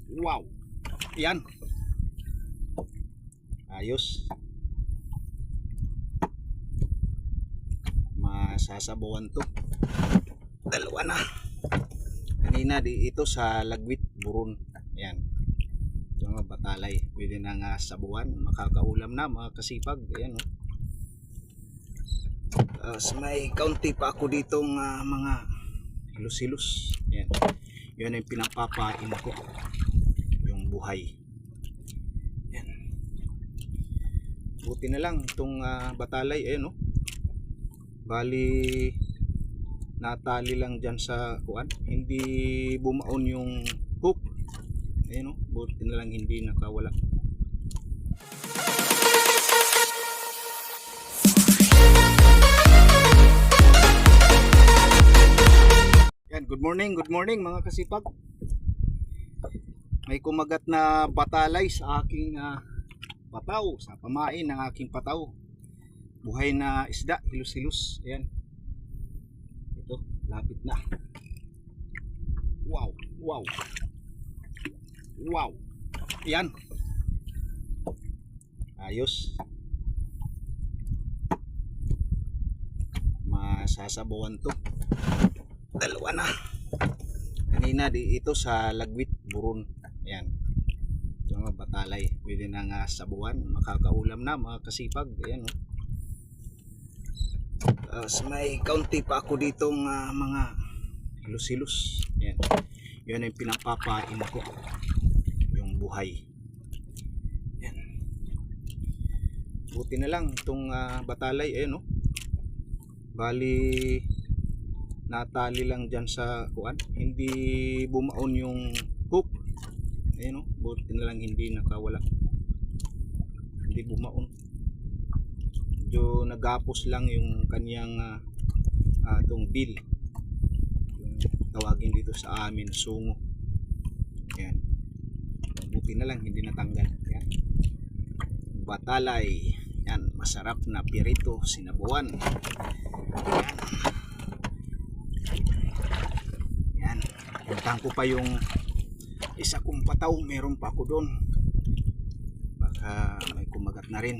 Wow. Yan. Ayos. Masasabawan to. Dalawa na. Kanina ito sa Lagwit, Buron. Yan. Ito nga batalay. Pwede na nga sabuan. Makakaulam na mga kasipag. Ayan o. May kaunti pa ako ditong mga hilos-hilos. Yan. Yan ang pinapapain ko. Yung buhay. Yan. Buti na lang itong batalay. Ayan o. Bali natali lang dyan sa kuan. Hindi bumaon yung hook. Ayan o. Buti na lang hindi nakawala. Good morning mga kasipag. May kumagat na batalay sa aking pataw, sa pamain ng aking pataw. Buhay na isda, hilos-hilos. Ayan. Ito, lapit na. Wow, wow. Wow. Ayan. Ayos. Masasabawan to. Dalawa na. Kanina ito sa Lagwit, Buron. Ayan. Ito nga batalay. Pwede na nga sabuan. Makakaulam na mga kasipag. Ayan o. May kaunti pa ako ditong mga hilos-hilos. Ayan. Yan ang pinapapain ko. Yung buhay. Ayan. Buti na lang itong batalay. Ayan o. Bali natali lang dyan sa kuan, hindi bumaon yung hook. Ayun o, buti na lang hindi nakawala, hindi bumaon. Medyo nagapos lang yung kanyang itong bill, yung tawagin dito sa amin, sungo. Yan. Buti na lang hindi natanggal. Yan. Batalay. Yan, masarap na pirito, sinabuan. Yan. Puntahan ko pa yung isa kong pataw, meron pa ako doon, baka may kumagat na rin.